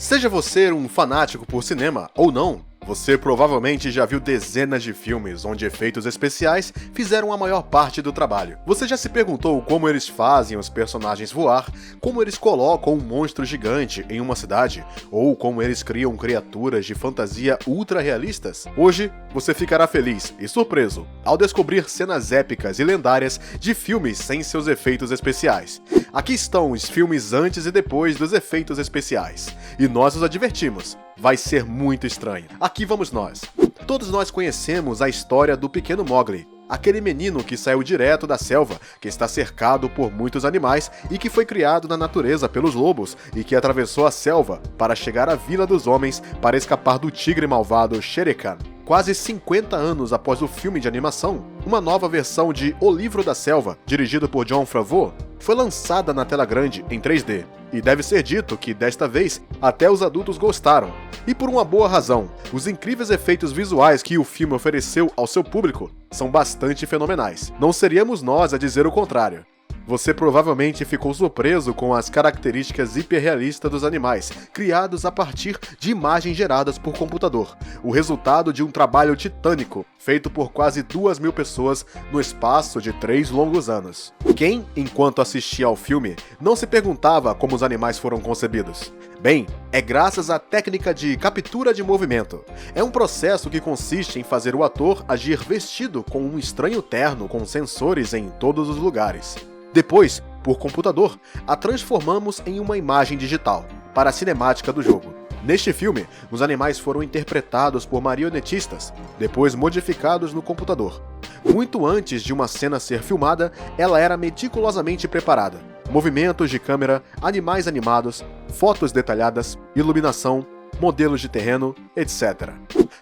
Seja você um fanático por cinema ou não, você provavelmente já viu dezenas de filmes onde efeitos especiais fizeram a maior parte do trabalho. Você já se perguntou como eles fazem os personagens voar, como eles colocam um monstro gigante em uma cidade, ou como eles criam criaturas de fantasia ultra realistas? Hoje, você ficará feliz e surpreso ao descobrir cenas épicas e lendárias de filmes sem seus efeitos especiais. Aqui estão os filmes antes e depois dos efeitos especiais. E nós os advertimos, vai ser muito estranho. Aqui vamos nós. Todos nós conhecemos a história do pequeno Mowgli, aquele menino que saiu direto da selva, que está cercado por muitos animais e que foi criado na natureza pelos lobos e que atravessou a selva para chegar à Vila dos Homens para escapar do tigre malvado Shere Khan. Quase 50 anos após o filme de animação, uma nova versão de O Livro da Selva, dirigido por Jon Favreau, foi lançada na tela grande em 3D. E deve ser dito que, desta vez, até os adultos gostaram. E por uma boa razão, os incríveis efeitos visuais que o filme ofereceu ao seu público são bastante fenomenais. Não seríamos nós a dizer o contrário. Você provavelmente ficou surpreso com as características hiperrealistas dos animais, criados a partir de imagens geradas por computador, o resultado de um trabalho titânico, feito por quase 2.000 pessoas no espaço de 3 longos anos. Quem, enquanto assistia ao filme, não se perguntava como os animais foram concebidos? Bem, é graças à técnica de captura de movimento. É um processo que consiste em fazer o ator agir vestido com um estranho terno com sensores em todos os lugares. Depois, por computador, a transformamos em uma imagem digital, para a cinemática do jogo. Neste filme, os animais foram interpretados por marionetistas, depois modificados no computador. Muito antes de uma cena ser filmada, ela era meticulosamente preparada. Movimentos de câmera, animais animados, fotos detalhadas, iluminação, modelos de terreno, etc.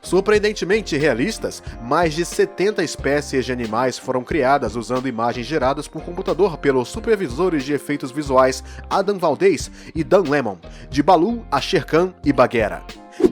Surpreendentemente realistas, mais de 70 espécies de animais foram criadas usando imagens geradas por computador pelos supervisores de efeitos visuais Adam Valdez e Dan Lemon, de Baloo a Shere Khan e Bagheera.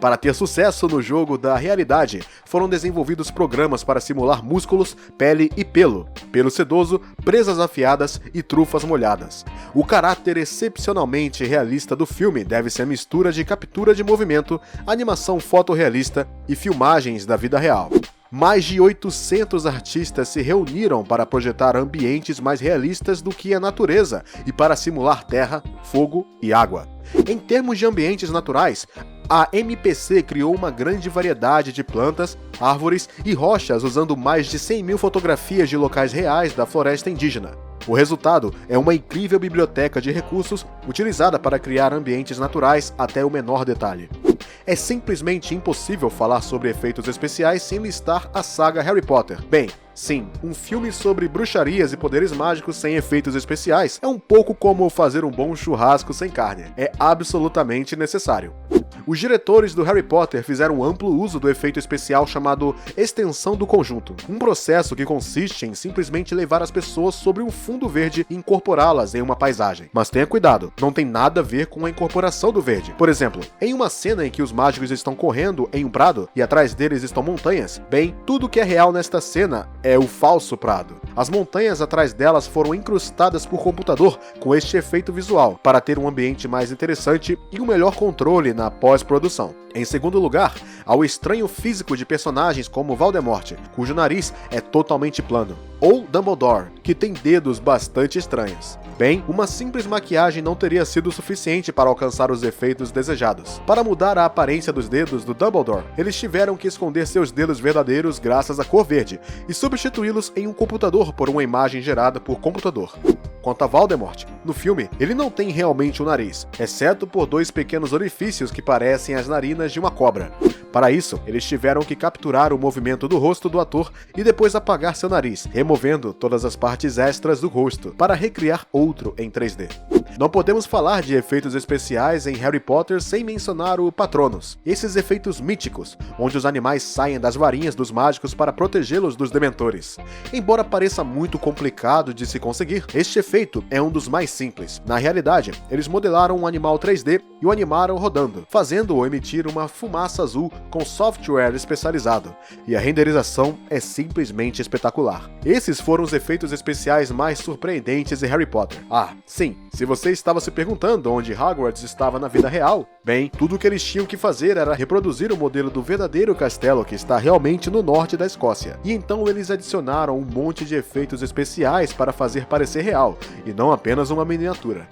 Para ter sucesso no jogo da realidade, foram desenvolvidos programas para simular músculos, pele e pelo sedoso, presas afiadas e trufas molhadas. O caráter excepcionalmente realista do filme deve-se à mistura de captura de movimento, animação fotorrealista e filmagens da vida real. Mais de 800 artistas se reuniram para projetar ambientes mais realistas do que a natureza e para simular terra, fogo e água. Em termos de ambientes naturais, a MPC criou uma grande variedade de plantas, árvores e rochas usando mais de 100.000 fotografias de locais reais da floresta indígena. O resultado é uma incrível biblioteca de recursos utilizada para criar ambientes naturais até o menor detalhe. É simplesmente impossível falar sobre efeitos especiais sem listar a saga Harry Potter. Bem, sim, um filme sobre bruxarias e poderes mágicos sem efeitos especiais é um pouco como fazer um bom churrasco sem carne. É absolutamente necessário. Os diretores do Harry Potter fizeram um amplo uso do efeito especial chamado extensão do conjunto, um processo que consiste em simplesmente levar as pessoas sobre um fundo verde e incorporá-las em uma paisagem. Mas tenha cuidado, não tem nada a ver com a incorporação do verde. Por exemplo, em uma cena em que os mágicos estão correndo em um prado e atrás deles estão montanhas, bem, tudo que é real nesta cena é o falso prado. As montanhas atrás delas foram incrustadas por computador com este efeito visual, para ter um ambiente mais interessante e um melhor controle na pós-produção. Em segundo lugar, há o estranho físico de personagens como Voldemort, cujo nariz é totalmente plano, ou Dumbledore, que tem dedos bastante estranhos. Bem, uma simples maquiagem não teria sido suficiente para alcançar os efeitos desejados. Para mudar a aparência dos dedos do Dumbledore, eles tiveram que esconder seus dedos verdadeiros graças à cor verde e substituí-los em um computador por uma imagem gerada por computador. Quanto a Voldemort, no filme, ele não tem realmente um nariz, exceto por 2 pequenos orifícios que parecem as narinas de uma cobra. Para isso, eles tiveram que capturar o movimento do rosto do ator e depois apagar seu nariz, removendo todas as partes extras do rosto, para recriar outro em 3D. Não podemos falar de efeitos especiais em Harry Potter sem mencionar o Patronus, esses efeitos míticos, onde os animais saem das varinhas dos mágicos para protegê-los dos dementores. Embora pareça muito complicado de se conseguir, este efeito é um dos mais simples. Na realidade, eles modelaram um animal 3D e o animaram rodando, fazendo-o emitir uma fumaça azul com software especializado, e a renderização é simplesmente espetacular. Esses foram os efeitos especiais mais surpreendentes em Harry Potter. Ah, sim, Se você estava se perguntando onde Hogwarts estava na vida real, bem, tudo o que eles tinham que fazer era reproduzir o modelo do verdadeiro castelo que está realmente no norte da Escócia. E então eles adicionaram um monte de efeitos especiais para fazer parecer real, e não apenas uma miniatura.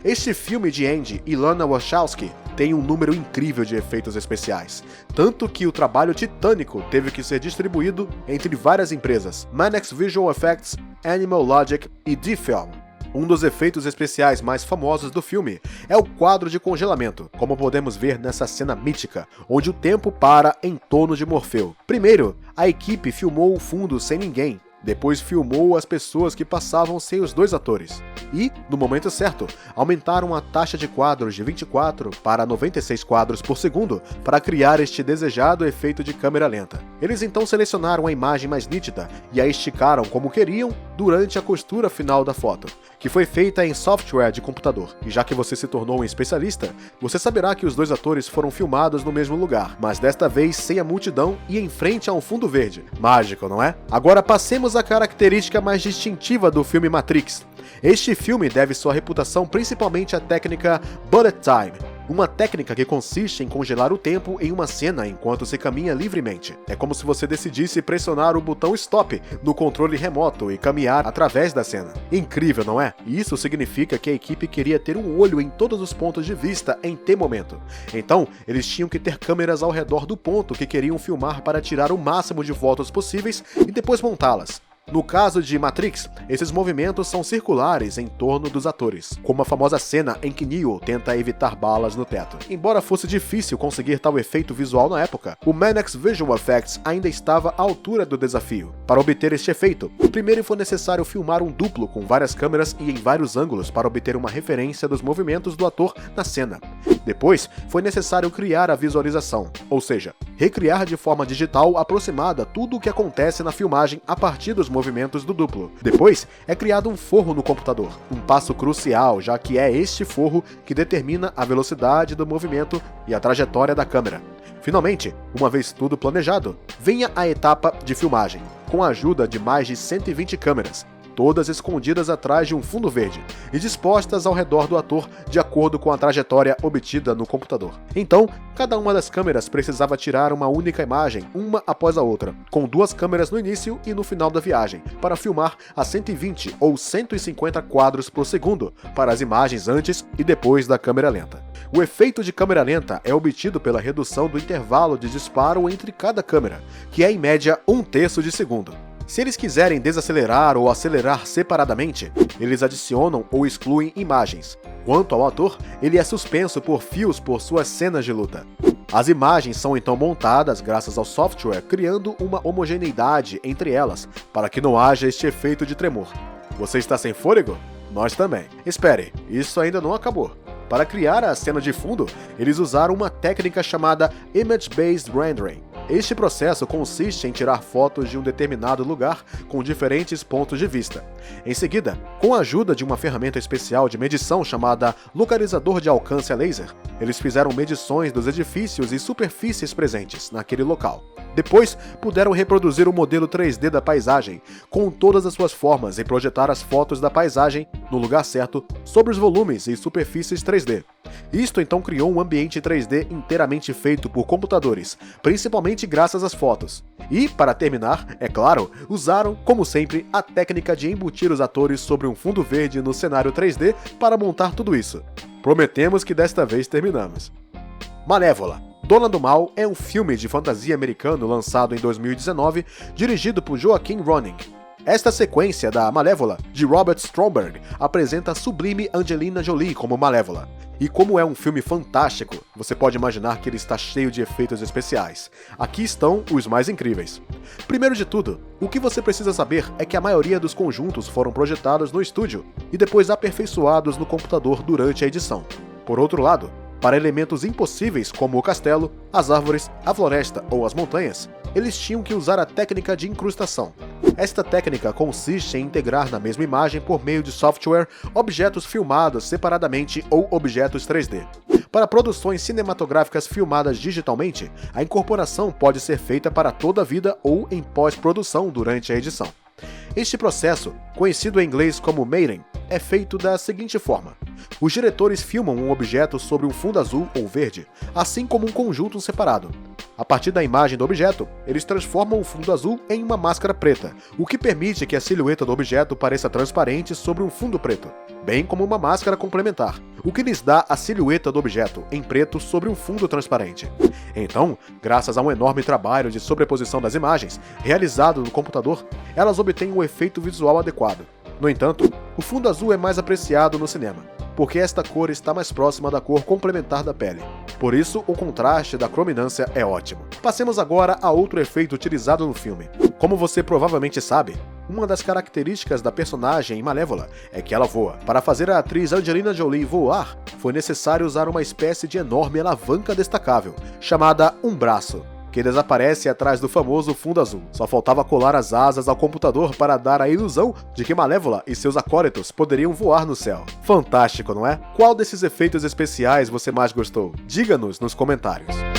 Este filme de Andy e Lana Wachowski tem um número incrível de efeitos especiais, tanto que o trabalho titânico teve que ser distribuído entre várias empresas, Mannix Visual Effects, Animal Logic e D-Film. Um dos efeitos especiais mais famosos do filme é o quadro de congelamento, como podemos ver nessa cena mítica, onde o tempo para em torno de Morfeu. Primeiro, a equipe filmou o fundo sem ninguém, depois filmou as pessoas que passavam sem os dois atores. E, no momento certo, aumentaram a taxa de quadros de 24 para 96 quadros por segundo para criar este desejado efeito de câmera lenta. Eles então selecionaram a imagem mais nítida e a esticaram como queriam durante a costura final da foto, que foi feita em software de computador. E já que você se tornou um especialista, você saberá que os dois atores foram filmados no mesmo lugar, mas desta vez sem a multidão e em frente a um fundo verde. Mágico, não é? Agora passemos à característica mais distintiva do filme Matrix. Este filme deve sua reputação principalmente à técnica Bullet Time, uma técnica que consiste em congelar o tempo em uma cena enquanto se caminha livremente. É como se você decidisse pressionar o botão Stop no controle remoto e caminhar através da cena. Incrível, não é? E isso significa que a equipe queria ter um olho em todos os pontos de vista em T momento. Então, eles tinham que ter câmeras ao redor do ponto que queriam filmar para tirar o máximo de fotos possíveis e depois montá-las. No caso de Matrix, esses movimentos são circulares em torno dos atores, como a famosa cena em que Neo tenta evitar balas no teto. Embora fosse difícil conseguir tal efeito visual na época, o Mannix Visual Effects ainda estava à altura do desafio. Para obter este efeito, primeiro foi necessário filmar um duplo com várias câmeras e em vários ângulos para obter uma referência dos movimentos do ator na cena. Depois, foi necessário criar a visualização, ou seja, recriar de forma digital aproximada tudo o que acontece na filmagem a partir dos movimentos do duplo. Depois, é criado um forro no computador, um passo crucial, já que é este forro que determina a velocidade do movimento e a trajetória da câmera. Finalmente, uma vez tudo planejado, venha a etapa de filmagem, com a ajuda de mais de 120 câmeras, todas escondidas atrás de um fundo verde e dispostas ao redor do ator de acordo com a trajetória obtida no computador. Então, cada uma das câmeras precisava tirar uma única imagem, uma após a outra, com duas câmeras no início e no final da viagem, para filmar a 120 ou 150 quadros por segundo para as imagens antes e depois da câmera lenta. O efeito de câmera lenta é obtido pela redução do intervalo de disparo entre cada câmera, que é em média 1/3 de segundo. Se eles quiserem desacelerar ou acelerar separadamente, eles adicionam ou excluem imagens. Quanto ao ator, ele é suspenso por fios por suas cenas de luta. As imagens são então montadas graças ao software, criando uma homogeneidade entre elas, para que não haja este efeito de tremor. Você está sem fôlego? Nós também. Espere, isso ainda não acabou. Para criar a cena de fundo, eles usaram uma técnica chamada Image-Based Rendering. Este processo consiste em tirar fotos de um determinado lugar com diferentes pontos de vista. Em seguida, com a ajuda de uma ferramenta especial de medição chamada localizador de alcance a laser, eles fizeram medições dos edifícios e superfícies presentes naquele local. Depois, puderam reproduzir o modelo 3D da paisagem, com todas as suas formas e projetar as fotos da paisagem no lugar certo sobre os volumes e superfícies 3D. Isto então criou um ambiente 3D inteiramente feito por computadores, principalmente graças às fotos. E, para terminar, é claro, usaram, como sempre, a técnica de embutir os atores sobre um fundo verde no cenário 3D para montar tudo isso. Prometemos que desta vez terminamos. Malévola. Dona do Mal é um filme de fantasia americano lançado em 2019, dirigido por Joaquin Ronig. Esta sequência da Malévola, de Robert Stromberg, apresenta a sublime Angelina Jolie como Malévola. E como é um filme fantástico, você pode imaginar que ele está cheio de efeitos especiais. Aqui estão os mais incríveis. Primeiro de tudo, o que você precisa saber é que a maioria dos conjuntos foram projetados no estúdio e depois aperfeiçoados no computador durante a edição. Por outro lado, para elementos impossíveis como o castelo, as árvores, a floresta ou as montanhas, eles tinham que usar a técnica de incrustação. Esta técnica consiste em integrar na mesma imagem por meio de software objetos filmados separadamente ou objetos 3D. Para produções cinematográficas filmadas digitalmente, a incorporação pode ser feita para toda a vida ou em pós-produção durante a edição. Este processo, conhecido em inglês como mating, é feito da seguinte forma. Os diretores filmam um objeto sobre um fundo azul ou verde, assim como um conjunto separado. A partir da imagem do objeto, eles transformam o fundo azul em uma máscara preta, o que permite que a silhueta do objeto pareça transparente sobre um fundo preto, bem como uma máscara complementar, o que lhes dá a silhueta do objeto em preto sobre um fundo transparente. Então, graças a um enorme trabalho de sobreposição das imagens, realizado no computador, elas obtêm um efeito visual adequado. No entanto, o fundo azul é mais apreciado no cinema, porque esta cor está mais próxima da cor complementar da pele. Por isso, o contraste da crominância é ótimo. Passemos agora a outro efeito utilizado no filme. Como você provavelmente sabe, uma das características da personagem em Malévola é que ela voa. Para fazer a atriz Angelina Jolie voar, foi necessário usar uma espécie de enorme alavanca destacável, chamada um braço, que desaparece atrás do famoso fundo azul. Só faltava colar as asas ao computador para dar a ilusão de que Malévola e seus acólitos poderiam voar no céu. Fantástico, não é? Qual desses efeitos especiais você mais gostou? Diga-nos nos comentários.